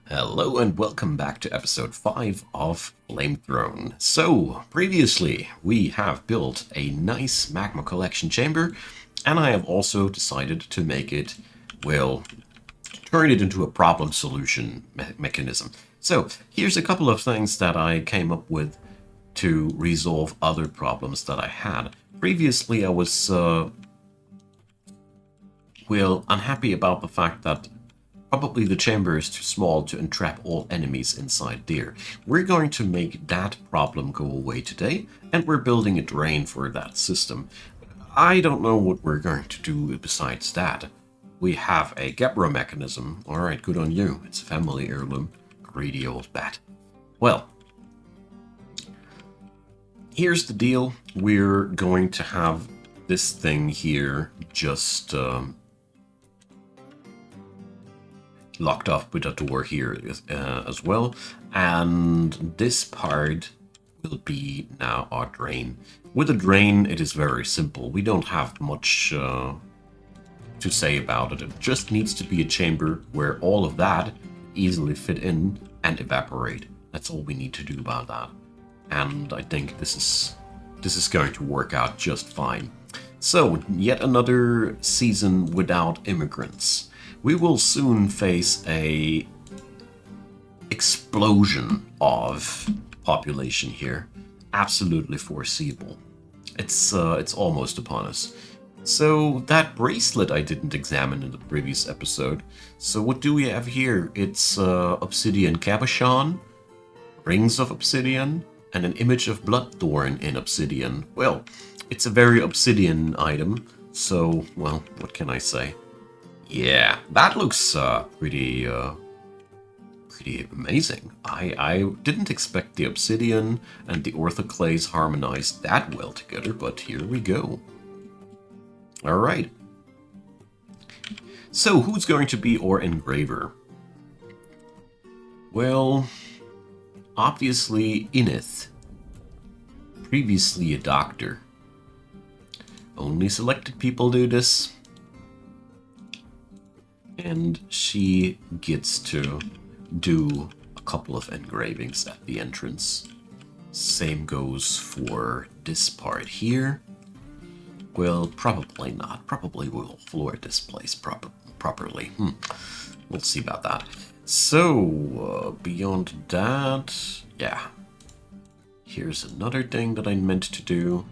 Hello and welcome back to episode 5 of Flame Throne. So, previously we have built a nice magma collection chamber, and I have also decided to make it, well, turn it into a problem solution mechanism. So, here's a couple of things that I came up with to resolve other problems that I had. Previously I was, unhappy about the fact that probably the chamber is too small to entrap all enemies inside there. We're going to make that problem go away today, and we're building a drain for that system. I don't know what we're going to do besides that. We have a Gebra mechanism. Alright, good on you. It's a family heirloom. Greedy old bat. Well, here's the deal. We're going to have this thing here just locked off with a door here as well, and this part will be now our drain. With a drain it is very simple. We don't have much to say about it. It just needs to be a chamber where all of that easily fit in and evaporate. That's all we need to do about that, and I think this is going to work out just fine. So, yet another season without immigrants. We will soon face a explosion of population here. Absolutely foreseeable. It's almost upon us. So that bracelet I didn't examine in the previous episode. So what do we have here? It's obsidian cabochon, rings of obsidian, and an image of bloodthorn in obsidian. Well, it's a very obsidian item. So, well, what can I say? Yeah, that looks pretty amazing. I didn't expect the obsidian and the orthoclase harmonized that well together, but here we go. All right. So, who's going to be our engraver? Well, obviously Ineth, previously a doctor. Only selected people do this. And she gets to do a couple of engravings at the entrance. Same goes for this part here. Well, probably not. Probably we'll floor this place properly. We'll see about that. So, beyond that, yeah. Here's another thing that I meant to do.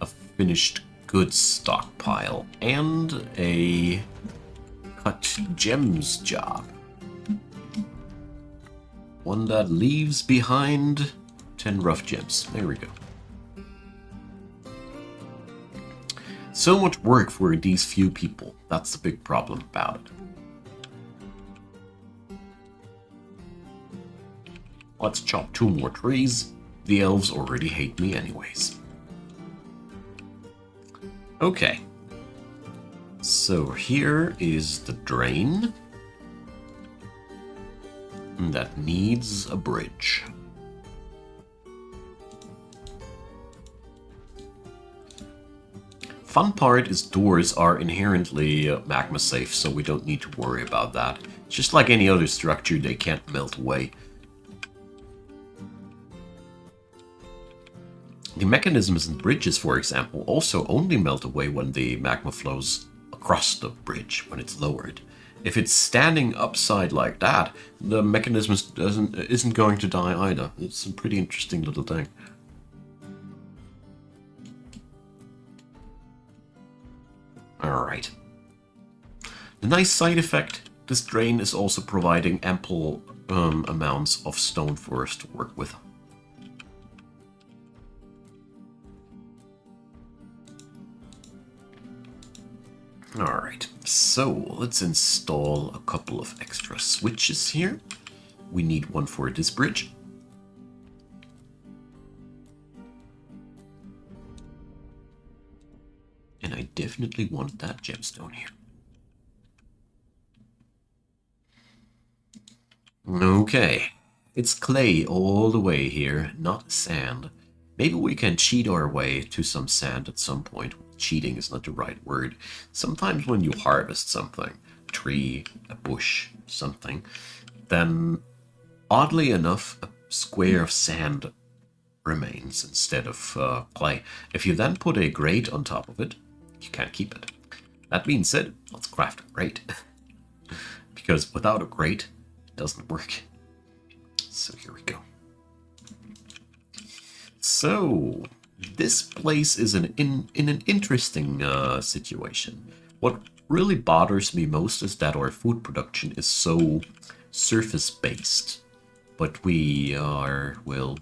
A finished goods stockpile and a cut gems job. One that leaves behind 10 rough gems. There we go. So much work for these few people. That's the big problem about it. Let's chop 2 more trees. The elves already hate me anyways. Okay. So here is the drain that needs a bridge. Fun part is doors are inherently magma safe, so we don't need to worry about that. Just like any other structure, they can't melt away. The mechanisms and bridges, for example, also only melt away when the magma flows across the bridge, when it's lowered. If it's standing upside like that, the mechanism isn't going to die either. It's a pretty interesting little thing. Alright. The nice side effect, this drain is also providing ample amounts of stone for us to work with. Alright, so let's install a couple of extra switches here. We need one for this bridge. And I definitely want that gemstone here. Okay, it's clay all the way here, not sand. Maybe we can cheat our way to some sand at some point. Cheating is not the right word. Sometimes when you harvest something, a tree, a bush, something, then oddly enough, a square of sand remains instead of clay. If you then put a grate on top of it, you can't keep it. That being said, let's craft a grate. Because without a grate, it doesn't work. So here we go. So, this place is in an interesting situation. What really bothers me most is that our food production is so surface-based. But we are, well,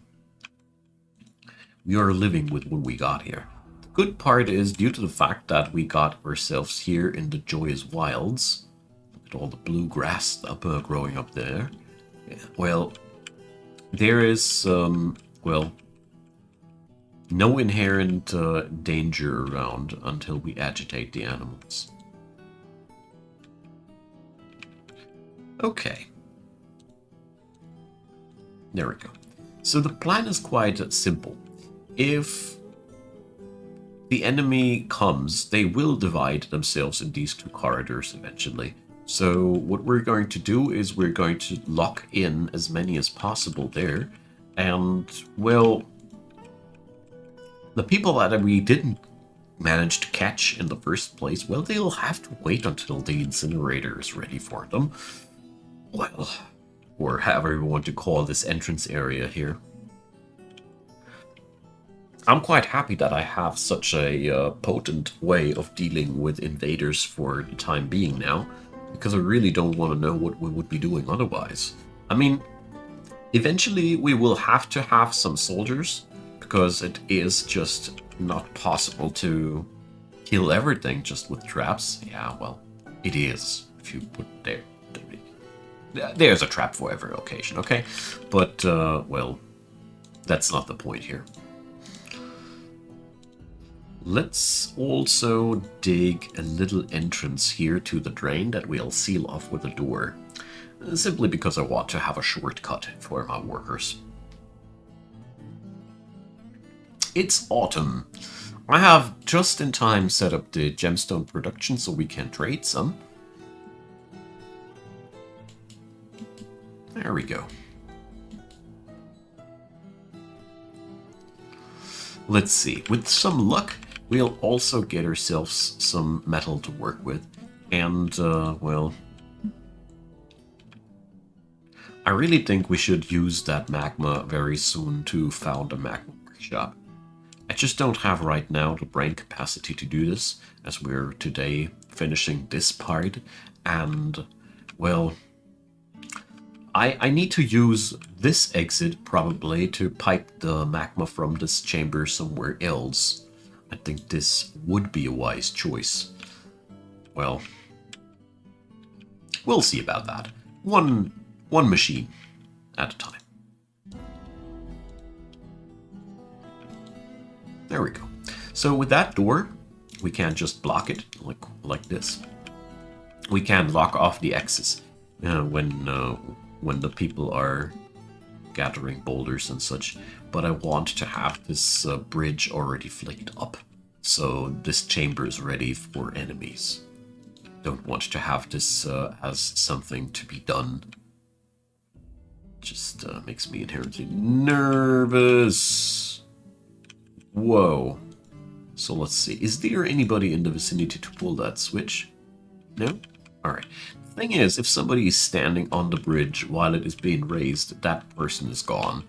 we are living with what we got here. The good part is, due to the fact that we got ourselves here in the Joyous Wilds, look at all the blue grass growing up there. Yeah, well, there is, well, no inherent danger around until we agitate the animals. Okay. There we go. So the plan is quite simple. If the enemy comes, they will divide themselves in these two corridors eventually. So what we're going to do is we're going to lock in as many as possible there. And, well, the people that we didn't manage to catch in the first place, well, they'll have to wait until the incinerator is ready for them. Well, or however you want to call this entrance area here. I'm quite happy that I have such a potent way of dealing with invaders for the time being now, because I really don't want to know what we would be doing otherwise. I mean, eventually we will have to have some soldiers, because it is just not possible to kill everything just with traps. Yeah, well, it is, if you put there. There's a trap for every occasion, okay? But, well, that's not the point here. Let's also dig a little entrance here to the drain that we'll seal off with a door. Simply because I want to have a shortcut for my workers. It's autumn. I have just in time set up the gemstone production so we can trade some. There we go. Let's see. With some luck, we'll also get ourselves some metal to work with. And, well, I really think we should use that magma very soon to found a magma workshop. I just don't have right now the brain capacity to do this, as we're today finishing this part. And, well, I need to use this exit probably to pipe the magma from this chamber somewhere else. I think this would be a wise choice. Well, we'll see about that. One machine at a time. There we go. So with that door, we can just block it like this. We can lock off the axis when the people are gathering boulders and such, but I want to have this bridge already flicked up, so this chamber is ready for enemies. Don't want to have this as something to be done. Just makes me inherently nervous. Whoa. So let's see, is there anybody in the vicinity to pull that switch? No? Alright. Thing is, if somebody is standing on the bridge while it is being raised, that person is gone.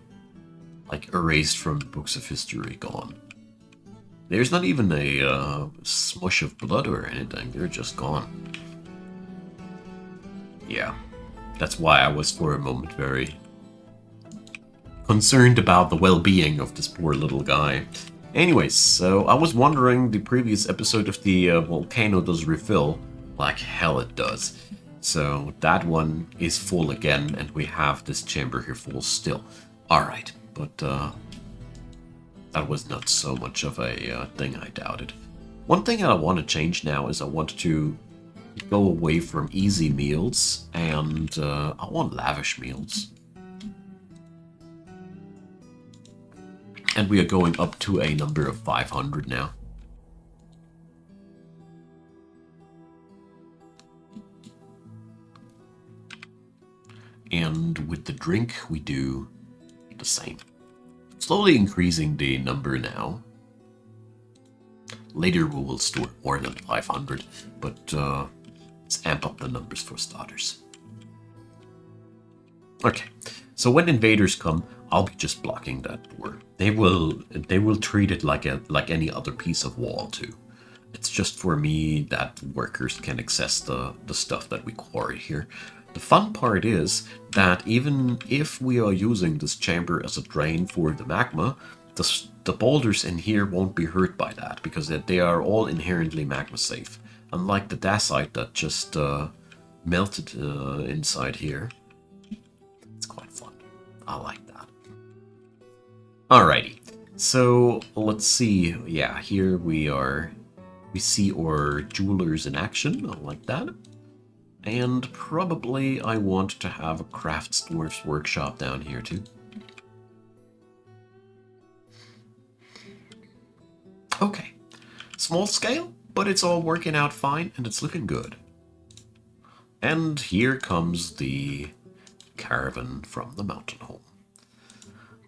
Like, erased from the books of history, gone. There's not even a smush of blood or anything, they're just gone. Yeah, that's why I was for a moment very concerned about the well-being of this poor little guy. Anyways, so I was wondering, the previous episode of the volcano does refill. Like hell it does. So that one is full again, and we have this chamber here full still. Alright, but that was not so much of a thing I doubted. One thing that I want to change now is I want to go away from easy meals, and I want lavish meals. And we are going up to a number of 500 now. And with the drink, we do the same. Slowly increasing the number now. Later we will store more than 500, but let's amp up the numbers for starters. Okay, so when invaders come, I'll be just blocking that door. They will treat it like any other piece of wall too. It's just for me that workers can access the stuff that we quarry here. The fun part is that even if we are using this chamber as a drain for the magma, the boulders in here won't be hurt by that, because they are all inherently magma safe. Unlike the dacite that just melted inside here. It's quite fun. I like that. Alrighty. So let's see. Yeah, here we are. We see our jewelers in action. I like that. And probably I want to have a craftsdwarf's workshop down here too. Okay. Small scale, but it's all working out fine and it's looking good. And here comes the caravan from the mountain home.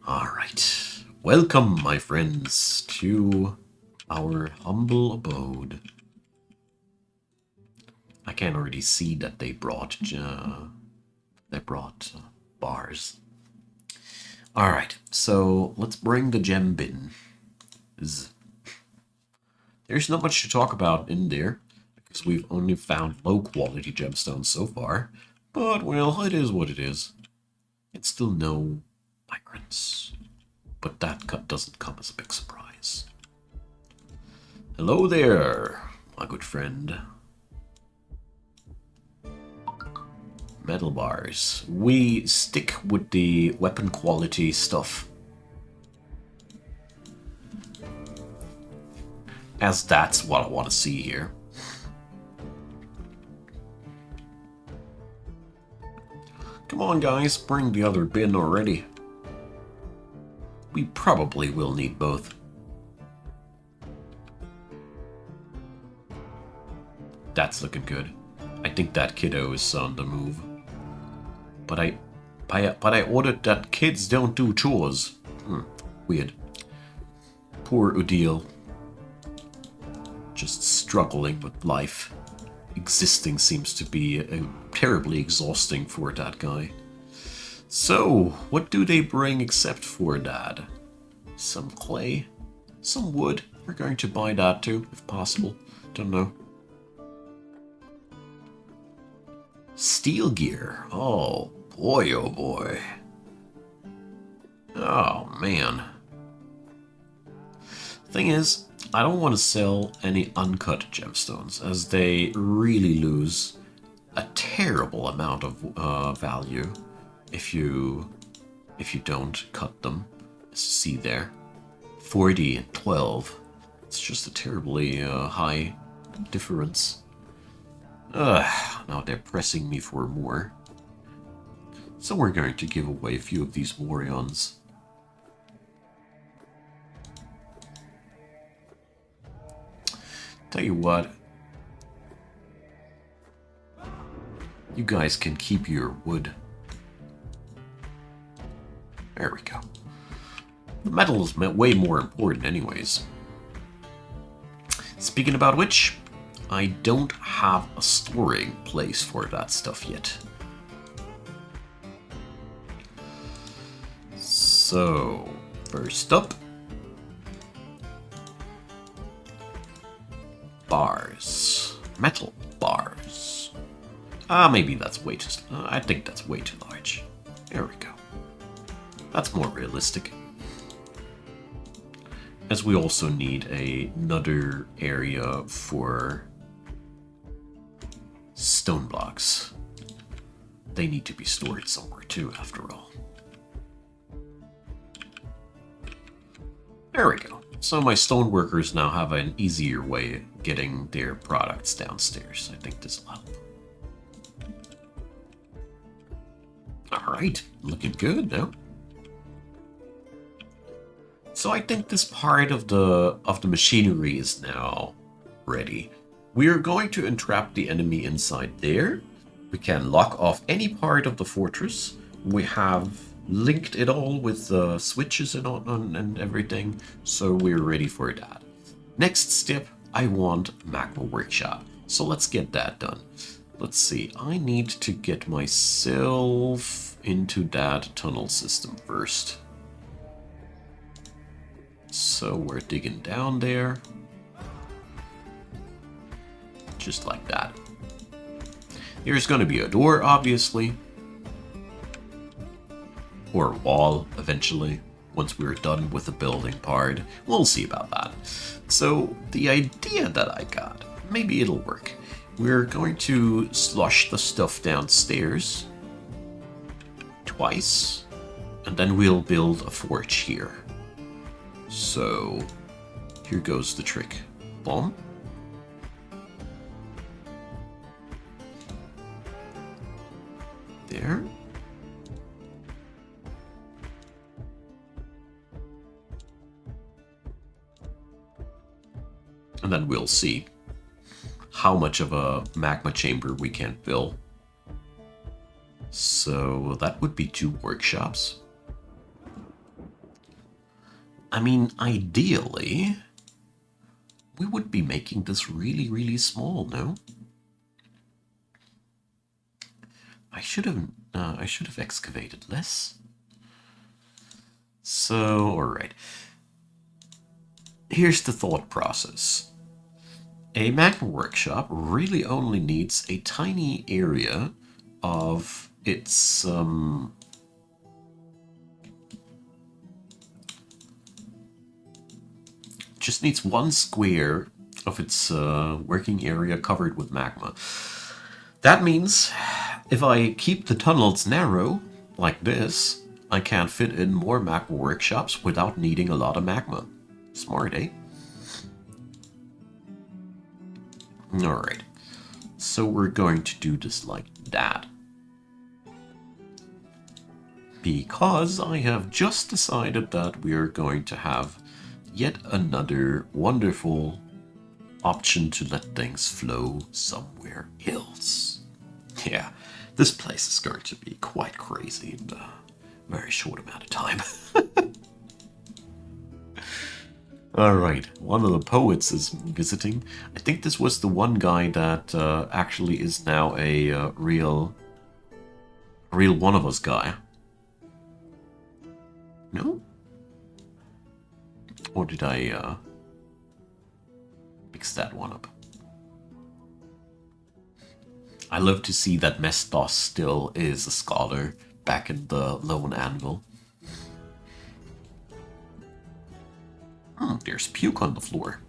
Alright. Welcome, my friends, to our humble abode. I can already see that they brought bars. All right, so let's bring the gem bin. There's not much to talk about in there because we've only found low-quality gemstones so far. But well, it is what it is. It's still no migrants, but that doesn't come as a big surprise. Hello there, my good friend. Metal bars. We stick with the weapon quality stuff, as that's what I want to see here. Come on guys, bring the other bin already. We probably will need both. That's looking good. I think that kiddo is on the move. But I ordered that kids don't do chores. Weird. Poor Udil. Just struggling with life. Existing seems to be terribly exhausting for that guy. So, what do they bring except for that? Some clay? Some wood? We're going to buy that too, if possible. Don't know. Steel gear. Oh boy, oh boy. Oh man. Thing is, I don't want to sell any uncut gemstones, as they really lose a terrible amount of value if you don't cut them. See there, 40 and 12. It's just a terribly high difference. Now they're pressing me for more. So we're going to give away a few of these Morions. Tell you what. You guys can keep your wood. There we go. The metal is way more important anyways. Speaking about which, I don't have a storing place for that stuff yet. So, first up, bars. Metal bars. Maybe that's way too... I think that's way too large. There we go. That's more realistic. As we also need another area for stone blocks. They need to be stored somewhere too, after all. There we go. So my stone workers now have an easier way of getting their products downstairs. I think this will help. Alright, looking good now. So I think this part of the machinery is now ready. We are going to entrap the enemy inside there, We can lock off any part of the fortress. We have linked it all with switches and everything, so we're ready for that. Next step, I want Magma Workshop. So let's get that done. Let's see, I need to get myself into that tunnel system first. So we're digging down there. Just like that. There's going to be a door, obviously. Or a wall, eventually, once we're done with the building part. We'll see about that. So, the idea that I got, maybe it'll work. We're going to slush the stuff downstairs twice, and then we'll build a forge here. So, here goes the trick. Boom. There. And then we'll see how much of a magma chamber we can fill. So that would be 2 workshops. I mean, ideally, we would be making this really, really small, no? I should have excavated less. So, all right. Here's the thought process. A magma workshop really only needs a tiny area of its just needs 1 square of its working area covered with magma. That means if I keep the tunnels narrow, like this, I can fit in more magma workshops without needing a lot of magma. Smart, eh? Alright, so we're going to do this like that. Because I have just decided that we are going to have yet another wonderful option to let things flow somewhere else. Yeah, this place is going to be quite crazy in a very short amount of time. Alright, one of the poets is visiting. I think this was the one guy that actually is now a real one of us guy. No? Or did I mix that one up? I love to see that Mestos still is a scholar back in the Lone Anvil. There's puke on the floor.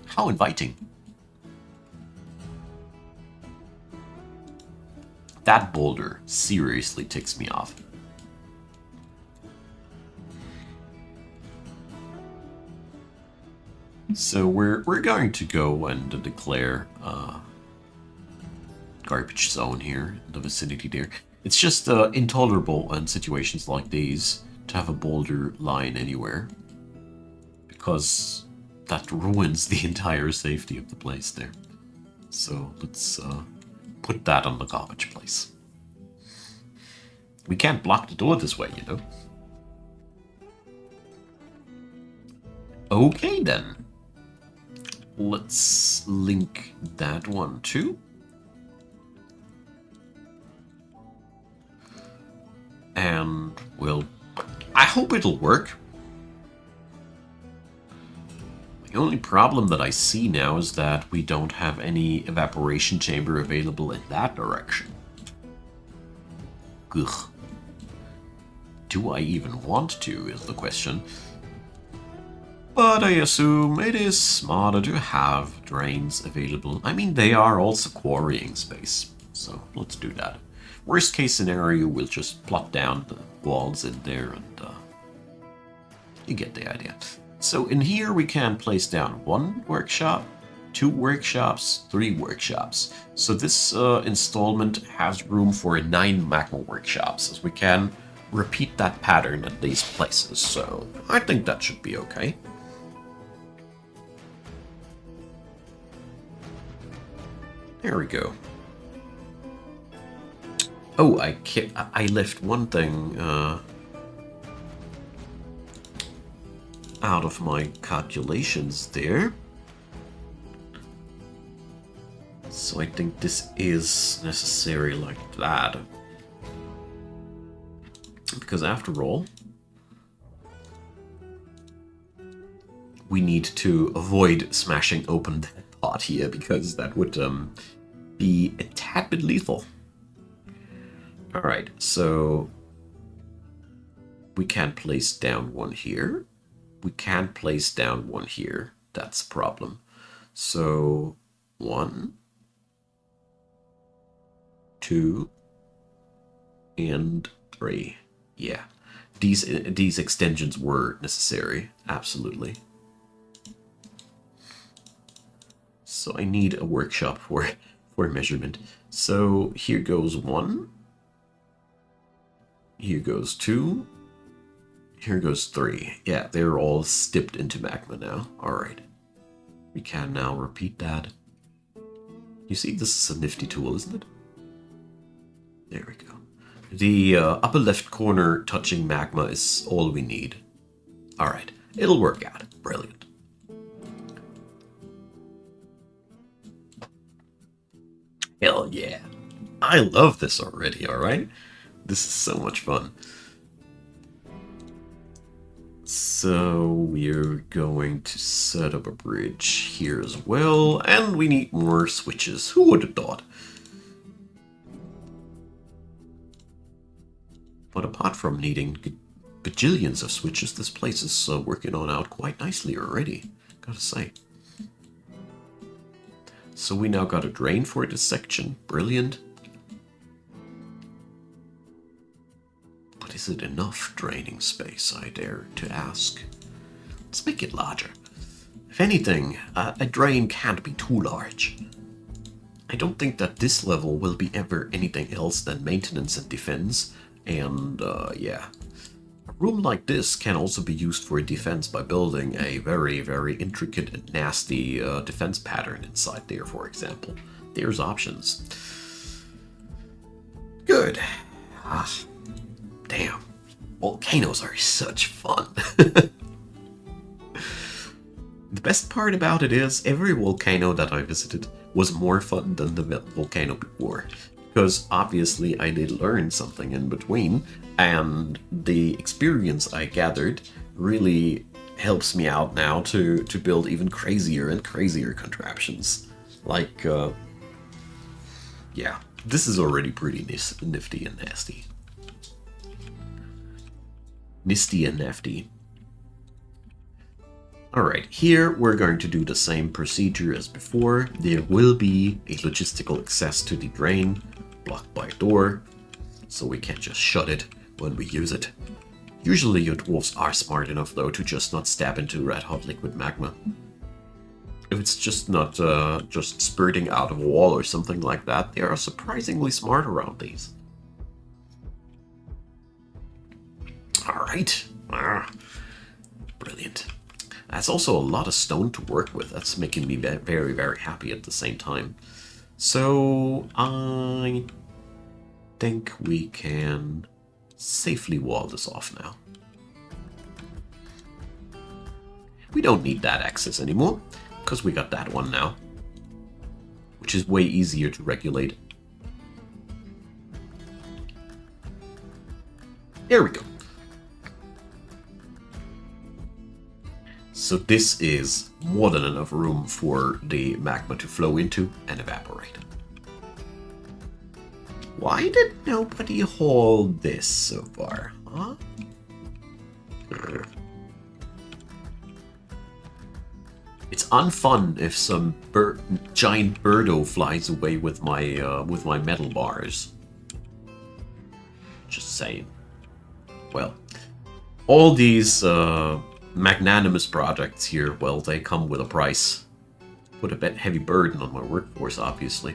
How inviting. That boulder seriously ticks me off. So we're going to go and declare garbage zone here in the vicinity there. It's just intolerable in situations like these to have a boulder lying anywhere, because that ruins the entire safety of the place there. So let's put that on the garbage place. We can't block the door this way, you know. Okay then. Let's link that one too. And, well, I hope it'll work. The only problem that I see now is that we don't have any evaporation chamber available in that direction. Ugh. Do I even want to, is the question. But I assume it is smarter to have drains available. I mean, they are also quarrying space, so let's do that. Worst case scenario, we'll just plot down the walls in there and you get the idea. So in here we can place down 1 workshop, 2 workshops, 3 workshops. So this installment has room for 9 magma workshops, as we can repeat that pattern at these places. So I think that should be okay. There we go. Oh, I left one thing out of my calculations there. So I think this is necessary like that. Because after all, we need to avoid smashing open that pot here, because that would be a tad bit lethal. Alright, so we can place down one here. We can place down one here. That's a problem. So 1, 2, and 3. Yeah, these extensions were necessary, absolutely. So I need a workshop for measurement. So here goes 1. Here goes 2. Here goes 3. Yeah, they're all dipped into magma now. Alright. We can now repeat that. You see, this is a nifty tool, isn't it? There we go. The upper left corner touching magma is all we need. Alright, it'll work out. Brilliant. Hell yeah. I love this already, alright? This is so much fun. So we're going to set up a bridge here as well, and we need more switches. Who would have thought? But apart from needing bajillions of switches, this place is working on out quite nicely already, gotta say. So we now got a drain for this section. Brilliant. But is it enough draining space, I dare to ask? Let's make it larger. If anything, a drain can't be too large. I don't think that this level will be ever anything else than maintenance and defense. And, yeah. A room like this can also be used for defense by building a very, very intricate and nasty defense pattern inside there, for example. There's options. Good. Ah, damn. Volcanoes are such fun. The best part about it is every volcano that I visited was more fun than the volcano before. Because obviously I did learn something in between, and the experience I gathered really helps me out now to build even crazier and crazier contraptions. Like, yeah, this is already pretty nifty and nasty. Nisty and nifty. Alright, here we're going to do the same procedure as before. There will be a logistical access to the drain, blocked by a door, so we can't just shut it when we use it. Usually your dwarves are smart enough though to just not stab into red hot liquid magma. If it's just not just spurting out of a wall or something like that, they are surprisingly smart around these. Alright. Brilliant. That's also a lot of stone to work with. That's making me very, very happy at the same time. So I think we can safely wall this off now. We don't need that access anymore, because we got that one now, which is way easier to regulate. There we go. So this is more than enough room for the magma to flow into and evaporate. Why did nobody hold this so far, huh? It's unfun if some giant birdo flies away with my metal bars. Just saying. Well, all these magnanimous projects here, well, they come with a price. Put a bit heavy burden on my workforce, obviously.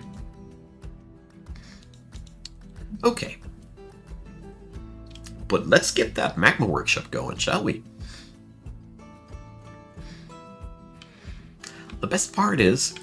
Okay. But let's get that magma workshop going, shall we? The best part is,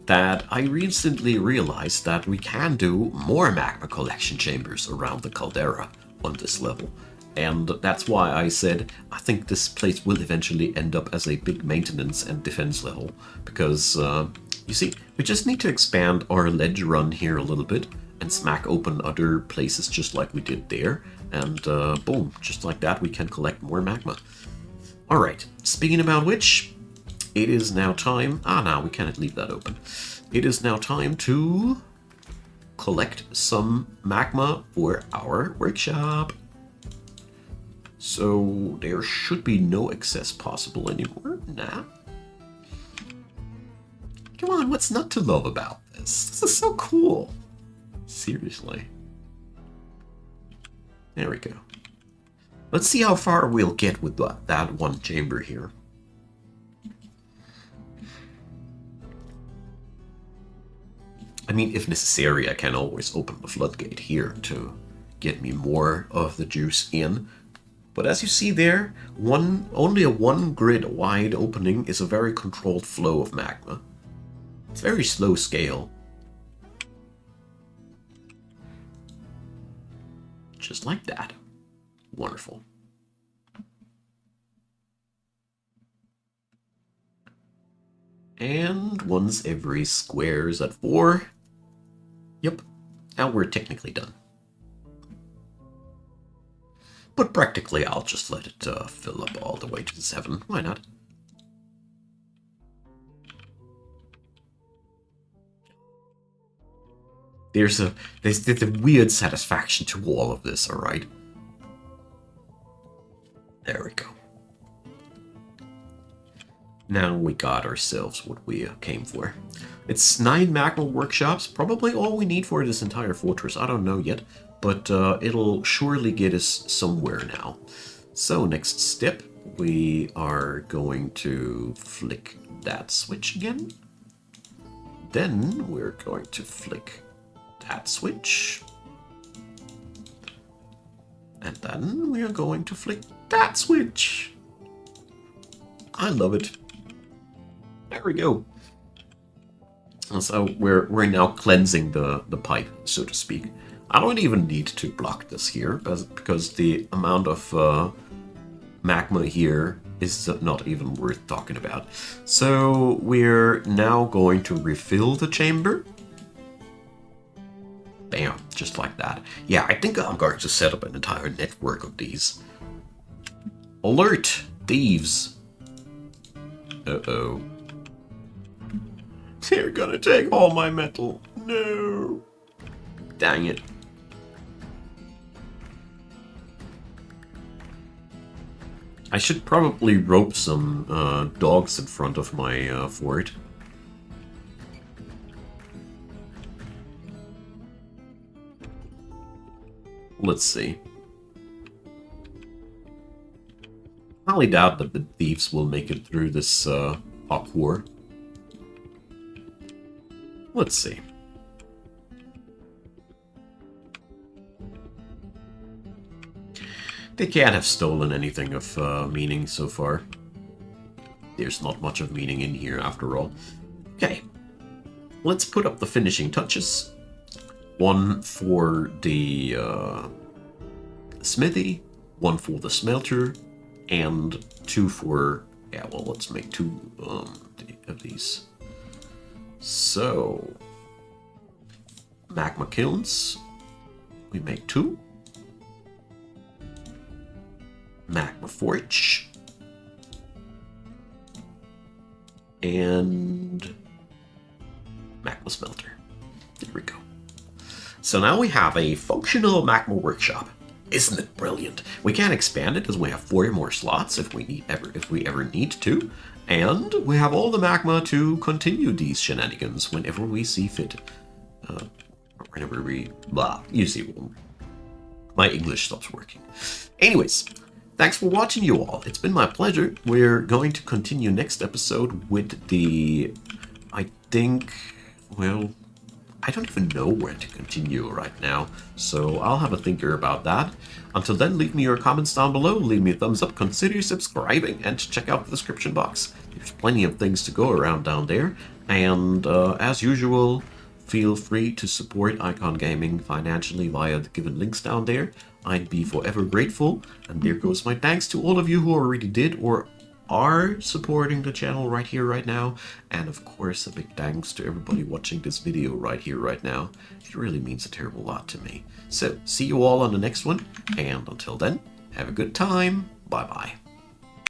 that I recently realized that we can do more magma collection chambers around the caldera on this level. And that's why I said I think this place will eventually end up as a big maintenance and defense level. Because, you see, we just need to expand our ledge run here a little bit and smack open other places just like we did there. And boom, just like that we can collect more magma. Alright, speaking about which, it is now time... no, we cannot leave that open. It is now time to collect some magma for our workshop. So there should be no excess possible anymore. Nah. Come on, what's not to love about this? This is so cool. Seriously. There we go. Let's see how far we'll get with that one chamber here. I mean, if necessary, I can always open the floodgate here to get me more of the juice in. But as you see there, only a 1 grid wide opening is a very controlled flow of magma. It's very slow scale. Just like that. Wonderful. And once every square is at 4. Yep, now we're technically done. But practically, I'll just let it fill up all the way to 7. Why not? There's a weird satisfaction to all of this, alright? There we go. Now we got ourselves what we came for. It's 9 magma workshops, probably all we need for this entire fortress. I don't know yet, but it'll surely get us somewhere now. So next step, we are going to flick that switch again. Then we're going to flick that switch. And then we are going to flick that switch. I love it. There we go. So we're now cleansing the pipe, so to speak. I don't even need to block this here, because the amount of magma here is not even worth talking about. So we're now going to refill the chamber. Bam, just like that. Yeah, I think I'm going to set up an entire network of these. Alert, thieves. Uh-oh. They're gonna take all my metal. No. Dang it. I should probably rope some dogs in front of my fort. Let's see. I highly doubt that the thieves will make it through this parkour. Let's see. They can't have stolen anything of meaning so far. There's not much of meaning in here after all. Okay. Let's put up the finishing touches. 1 for the smithy, 1 for the smelter, and 2 for... yeah, well, let's make 2 of these. So, magma kilns, we make 2. Magma forge. And magma smelter. There we go. So now we have a functional magma workshop. Isn't it brilliant? We can expand it as we have 4 more slots if we ever need to. And we have all the magma to continue these shenanigans whenever we see fit. Whenever we... blah, you see, my English stops working. Anyways, thanks for watching, you all. It's been my pleasure. We're going to continue next episode with the... I think... well... I don't even know where to continue right now, so I'll have a thinker about that. Until then, leave me your comments down below, leave me a thumbs up, consider subscribing, and check out the description box. There's plenty of things to go around down there, And as usual, feel free to support Icon Gaming financially via the given links down there. I'd be forever grateful. And there goes my thanks to all of you who already did or are supporting the channel right here, right now. And of course, a big thanks to everybody watching this video right here, right now. It really means a terrible lot to me. So, see you all on the next one. And until then, have a good time. Bye-bye.